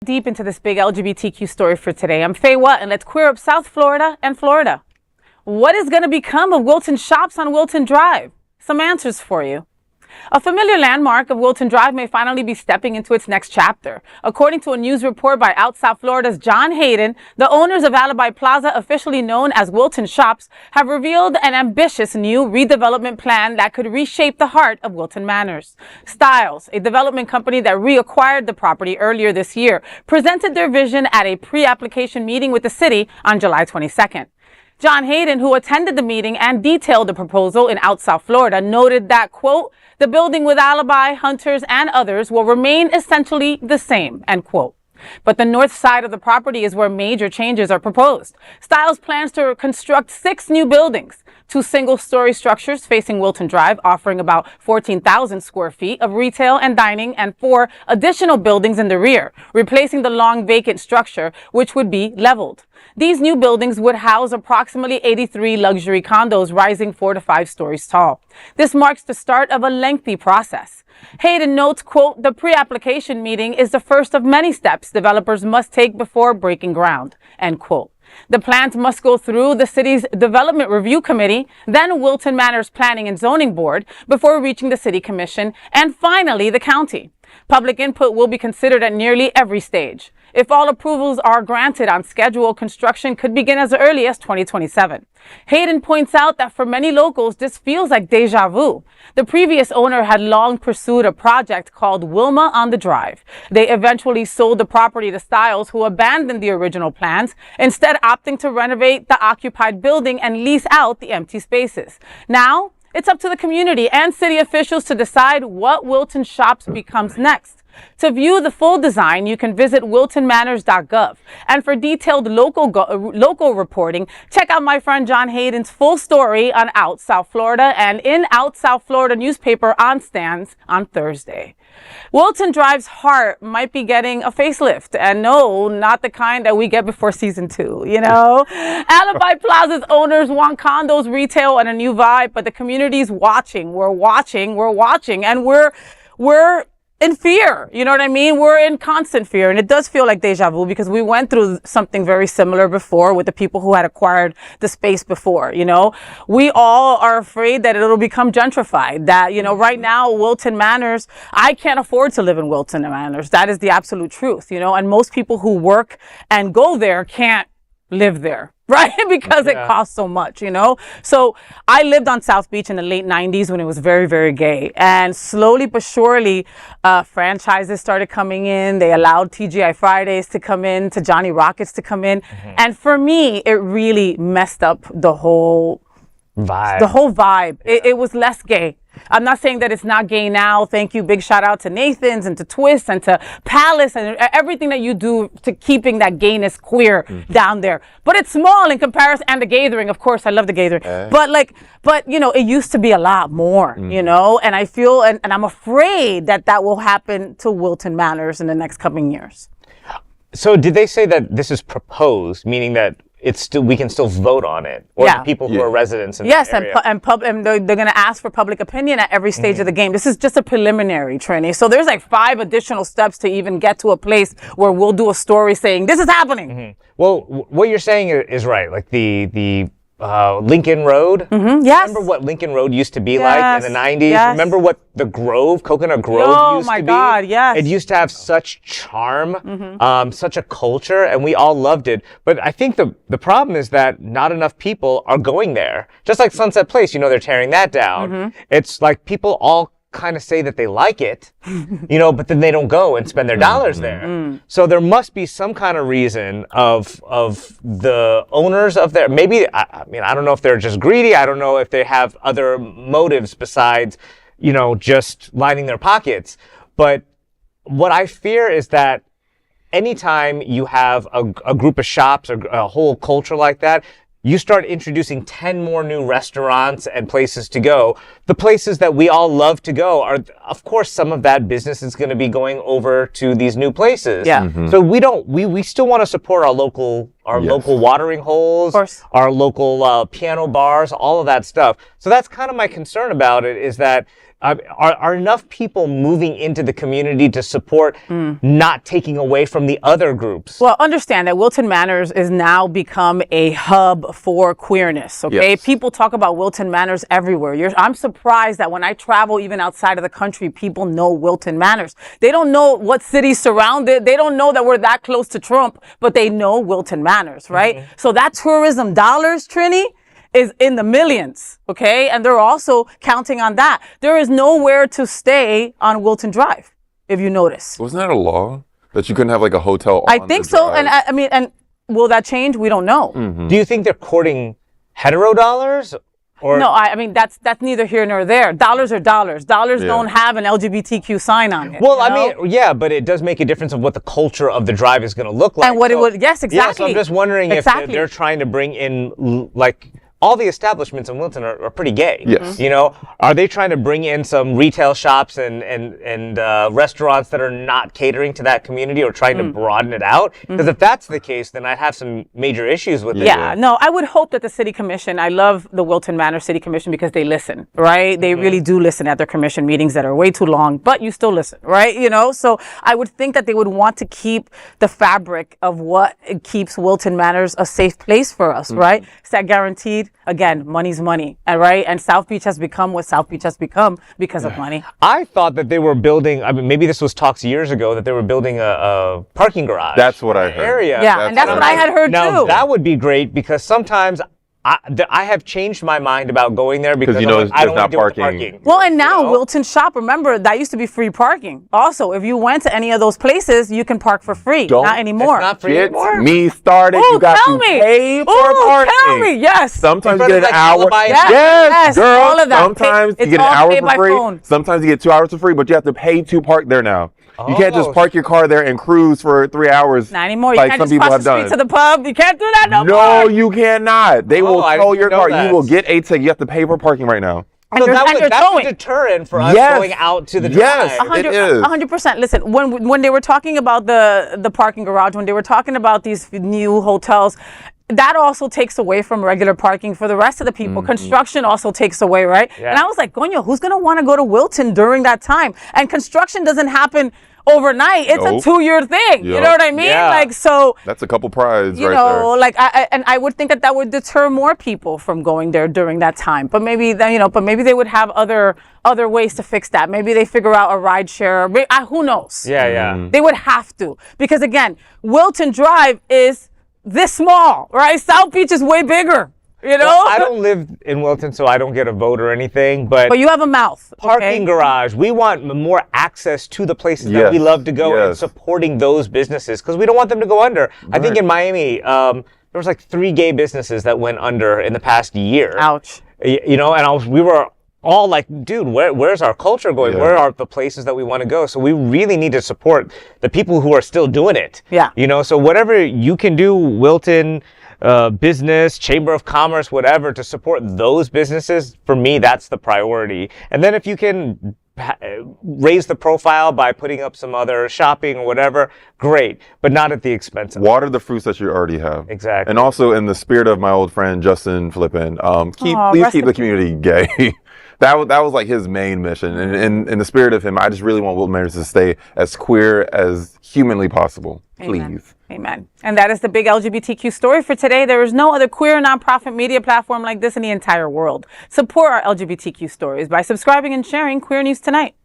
Deep into this big LGBTQ story for today. I'm Faye Watt, and let's queer up South Florida and Florida. What is going to become of Wilton Shoppes on Wilton Drive? Some answers for you. A familiar landmark of Wilton Drive may finally be stepping into its next chapter. According to a news report by OutSFL Florida's John Hayden, the owners of Alibi Plaza, officially known as Wilton Shoppes, have revealed an ambitious new redevelopment plan that could reshape the heart of Wilton Manors. Stiles, a development company that reacquired the property earlier this year, presented their vision at a pre-application meeting with the city on July 22nd. John Hayden, who attended the meeting and detailed the proposal in OutSFL Florida, noted that, quote, the building with Alibi, Hunters, and others will remain essentially the same, end quote. But the north side of the property is where major changes are proposed. Stiles plans to construct 6 new buildings, 2 single-story structures facing Wilton Drive, offering about 14,000 square feet of retail and dining, and 4 additional buildings in the rear, replacing the long-vacant structure, which would be leveled. These new buildings would house approximately 83 luxury condos rising 4 to 5 stories tall. This marks the start of a lengthy process. Hayden notes, quote, the pre-application meeting is the first of many steps developers must take before breaking ground, end quote. The plans must go through the city's Development Review Committee, then Wilton Manors Planning and Zoning Board, before reaching the City Commission, and finally the county. Public input will be considered at nearly every stage. If all approvals are granted on schedule, construction could begin as early as 2027. Hayden points out that for many locals, this feels like deja vu. The previous owner had long pursued a project called Wilma on the Drive. They eventually sold the property to Stiles, who abandoned the original plans, instead opting to renovate the occupied building and lease out the empty spaces. Now, it's up to the community and city officials to decide what Wilton Shoppes becomes next. To view the full design, you can visit wiltonmanors.gov. And for detailed local reporting, check out my friend John Hayden's full story on OutSFL Florida and in OutSFL Florida newspaper on stands on Thursday. Wilton Drive's heart might be getting a facelift, and no, not the kind that we get before season 2, you know? Alibi Plaza's owners want condos, retail, and a new vibe, but the community's watching. We're watching, and we're in fear, you know what I mean? We're in constant fear, and it does feel like deja vu because we went through something very similar before with the people who had acquired the space before, you know? We all are afraid that it'll become gentrified, that, you know, right now, Wilton Manors, I can't afford to live in Wilton Manors. That is the absolute truth, you know? And most people who work and go there can't live there, right? Because it costs so much, you know? So I lived on South Beach in the late 90s when it was very, very gay. And slowly but surely, franchises started coming in. They allowed TGI Fridays to come in, to Johnny Rockets to come in. And for me, it really messed up the whole vibe. It was less gay. I'm not saying that it's not gay now. Thank you. Big shout out to Nathan's and to Twist and to Palace and everything that you do to keeping that gayness queer down there. But it's small in comparison, and the Gathering, of course, I love the Gathering. But you know, it used to be a lot more, you know, and I feel, and I'm afraid that that will happen to Wilton Manors in the next coming years. So did they say that this is proposed, meaning that it's still, we can still vote on it, or the people who are residents in the area? And they're going to ask for public opinion at every stage of the game. This is just a preliminary, Trini. So there's like 5 additional steps to even get to a place where we'll do a story saying this is happening. Well, what you're saying is right. Like the Lincoln Road. Yes. Remember what Lincoln Road used to be like in the 90s? Remember what the Grove, Coconut Grove used to be? Oh my God, yes. It used to have such charm, such a culture, and we all loved it. But I think the problem is that not enough people are going there. Just like Sunset Place, you know, they're tearing that down. It's like people all kind of say that they like it, you know, but then they don't go and spend their dollars there. So there must be some kind of reason of the owners of their, maybe, I mean, I don't know if they're just greedy. I don't know if they have other motives besides, you know, just lining their pockets. But what I fear is that anytime you have a group of shops or a whole culture like that, you start introducing 10 more new restaurants and places to go. The places that we all love to go are, of course, some of that business is going to be going over to these new places. So we still want to support our local watering holes, our local piano bars, all of that stuff. So that's kind of my concern about it, is that are enough people moving into the community to support not taking away from the other groups? Well, understand that Wilton Manors is now become a hub for queerness, okay? Yes. People talk about Wilton Manors everywhere. I'm surprised that when I travel even outside of the country, people know Wilton Manors. They don't know what cities surround it. They don't know that we're that close to Trump, but they know Wilton Manors, right? So that tourism dollars, Trini, is in the millions, okay? And they're also counting on that. There is nowhere to stay on Wilton Drive, if you notice. Wasn't that a law that you couldn't have like a hotel I on think the so. drive? And I mean, and will that change? We don't know. Do you think they're courting hetero dollars? Or No, I mean, that's neither here nor there. Dollars are dollars. Dollars Yeah. don't have an LGBTQ sign on it. Well, you I know? mean, yeah, but it does make a difference of what the culture of the drive is going to look like. And what it So- would, yes, exactly. Yeah, so I'm just wondering if they're trying to bring in, like, all the establishments in Wilton are pretty gay. Yes. You know, are they trying to bring in some retail shops and restaurants that are not catering to that community or trying to broaden it out? Because if that's the case, then I'd have some major issues with it. Yeah, no, I would hope that the city commission, I love the Wilton Manor City Commission because they listen, right? They really do listen at their commission meetings that are way too long, but you still listen, right? You know, so I would think that they would want to keep the fabric of what keeps Wilton Manors a safe place for us, right? Is that guaranteed? Again, money's money, right? And South Beach has become what South Beach has become because of money. I thought that they were building, I mean, maybe this was talks years ago, that they were building a parking garage. That's what I heard. Area. Yeah, and that's what I had heard Now, too. that would be great because sometimes I have changed my mind about going there because you know I don't there's want to not deal with the parking. parking. Well, and now You know? Wilton Shoppes, remember, that used to be free parking. Also, if you went to any of those places, you can park for free. Don't- Not anymore. It's not free Get anymore? me started. Ooh, You got tell to me. pay for Ooh, parking. tell me. Yes. Sometimes you In get front an of, hour. like, Alibi. Yes, girl. all of that. Sometimes It's you get an all hour paid for by free. phone. Sometimes you get 2 hours for free, but you have to pay to park there now. You can't just Oh. park your car there and cruise for 3 hours. Not anymore. You like can't some just people cross have the street done. to the pub. You can't do that no No, more. you cannot. They will I tow didn't your know car. that. You will get a ticket. You have to pay for parking right now. And So you're, and you're that's towing. a deterrent for us Yes. going out to the Yes. drive. It is. 100%. Listen, when they were talking about the parking garage, when they were talking about these new hotels, that also takes away from regular parking for the rest of the people. Construction also takes away, right? Yeah. And I was like, Goño, who's going to want to go to Wilton during that time? And construction doesn't happen overnight. It's Nope. a 2-year thing. You Yep. know what I mean? Yeah. Like, so... That's a couple prides You right know, there. like I would think that would deter more people from going there during that time. But maybe maybe they would have other ways to fix that. Maybe they figure out a ride share. Who knows? Yeah, yeah. They would have to, because again, Wilton Drive is this small, right? South Beach is way bigger. You know. Well, I don't live in Wilton, so I don't get a vote or anything, but But you have a mouth. parking okay? garage, we want more access to the places that Yes, we love to go and yes. supporting those businesses because we don't want them to go under. I think Right. in Miami, there was like 3 gay businesses that went under in the past year. Ouch. You know, and we were all like, dude, where's our culture going? Yeah. Where are the places that we want to go? So we really need to support the people who are still doing it. Yeah. You know, so whatever you can do, Wilton, business, Chamber of Commerce, whatever, to support those businesses, for me, that's the priority. And then if you can raise the profile by putting up some other shopping or whatever, great, but not at the expense of Water the fruits that you already have. Exactly. And also, in the spirit of my old friend Justin Flippin, Aw, please rest keep in the community gay. That was like his main mission. And in the spirit of him, I just really want Wilton Manors to stay as queer as humanly possible. Amen. Please. Amen. And that is the big LGBTQ story for today. There is no other queer nonprofit media platform like this in the entire world. Support our LGBTQ stories by subscribing and sharing Queer News Tonight.